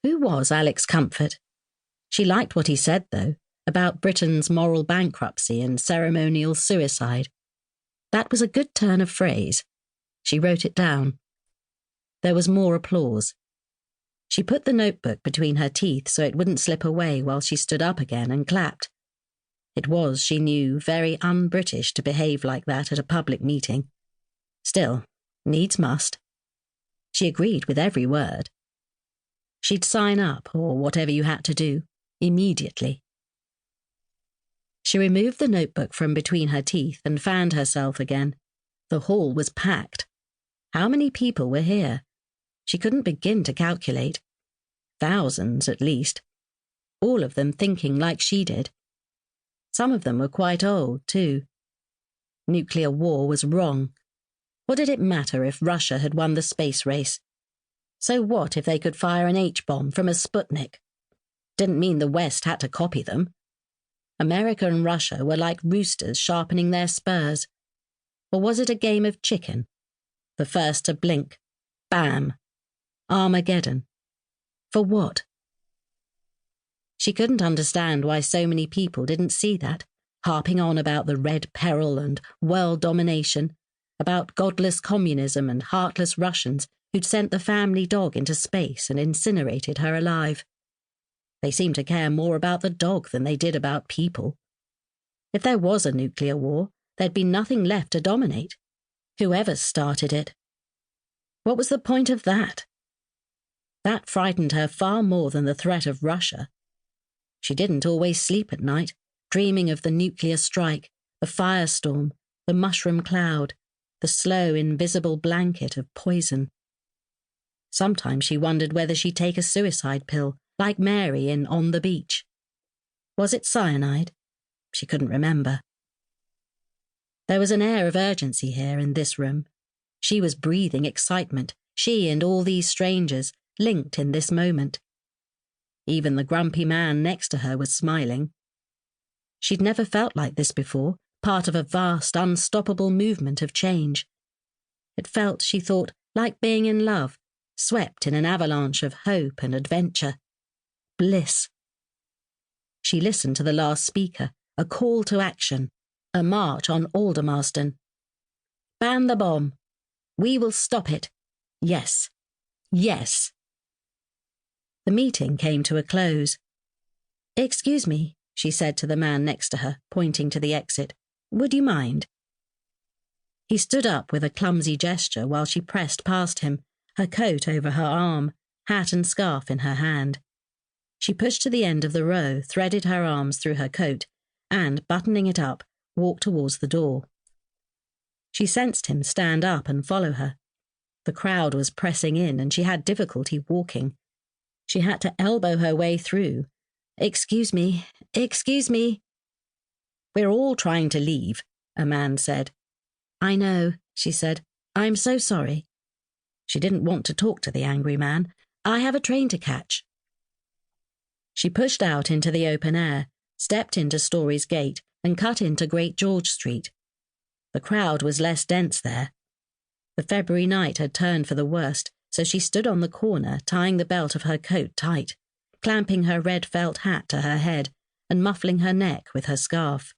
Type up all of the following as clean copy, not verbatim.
Who was Alex Comfort? She liked what he said, though, about Britain's moral bankruptcy and ceremonial suicide. That was a good turn of phrase. She wrote it down. There was more applause. She put the notebook between her teeth so it wouldn't slip away while she stood up again and clapped. It was, she knew, very un-British to behave like that at a public meeting. Still, needs must. She agreed with every word. She'd sign up, or whatever you had to do, immediately. She removed the notebook from between her teeth and fanned herself again. The hall was packed. How many people were here? She couldn't begin to calculate. Thousands, at least. All of them thinking like she did. Some of them were quite old, too. Nuclear war was wrong. What did it matter if Russia had won the space race? So what if they could fire an H-bomb from a Sputnik? Didn't mean the West had to copy them. America and Russia were like roosters sharpening their spurs. Or was it a game of chicken? The first to blink. Bam! Armageddon. For what? She couldn't understand why so many people didn't see that, harping on about the red peril and world domination, about godless communism and heartless Russians who'd sent the family dog into space and incinerated her alive. They seemed to care more about the dog than they did about people. If there was a nuclear war, there'd be nothing left to dominate. Whoever started it. What was the point of that? That frightened her far more than the threat of Russia. She didn't always sleep at night, dreaming of the nuclear strike, the firestorm, the mushroom cloud, the slow, invisible blanket of poison. Sometimes she wondered whether she'd take a suicide pill, like Mary in On the Beach. Was it cyanide? She couldn't remember. There was an air of urgency here in this room. She was breathing excitement, she and all these strangers, linked in this moment. Even the grumpy man next to her was smiling. She'd never felt like this before, part of a vast, unstoppable movement of change. It felt, she thought, like being in love, swept in an avalanche of hope and adventure. Bliss. She listened to the last speaker, a call to action, a march on Aldermaston. Ban the bomb. We will stop it. Yes. Yes. The meeting came to a close. "Excuse me," she said to the man next to her, pointing to the exit. "Would you mind?" He stood up with a clumsy gesture while she pressed past him, her coat over her arm, hat and scarf in her hand. She pushed to the end of the row, threaded her arms through her coat, and, buttoning it up, walked towards the door. She sensed him stand up and follow her. The crowd was pressing in, and she had difficulty walking. She had to elbow her way through. Excuse me. "We're all trying to leave," a man said. "I know," she said. "I'm so sorry." She didn't want to talk to the angry man. "I have a train to catch." She pushed out into the open air, stepped into Storey's Gate, and cut into Great George Street. The crowd was less dense there. The February night had turned for the worst, so she stood on the corner, tying the belt of her coat tight, clamping her red felt hat to her head, and muffling her neck with her scarf.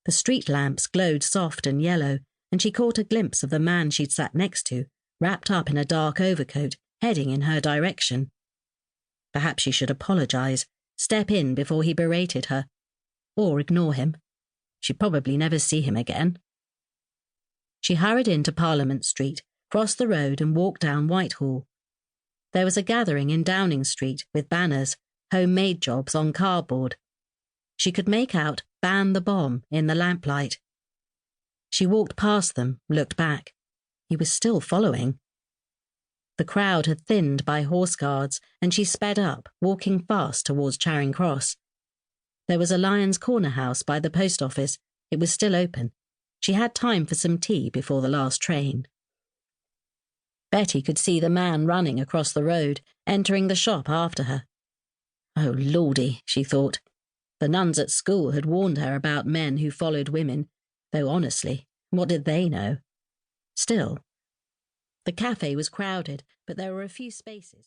The street lamps glowed soft and yellow, and she caught a glimpse of the man she'd sat next to, wrapped up in a dark overcoat, heading in her direction. Perhaps she should apologize, step in before he berated her, or ignore him. She'd probably never see him again. She hurried into Parliament Street, crossed the road and walked down Whitehall. There was a gathering in Downing Street with banners, homemade jobs on cardboard. She could make out "Ban the bomb" in the lamplight. She walked past them, looked back. He was still following. The crowd had thinned by horse guards, and she sped up, walking fast towards Charing Cross. There was a Lyons Corner house by the post office. It was still open. She had time for some tea before the last train. Betty could see the man running across the road, entering the shop after her. Oh, Lordy, she thought. The nuns at school had warned her about men who followed women, though honestly, what did they know? Still. The cafe was crowded, but there were a few spaces.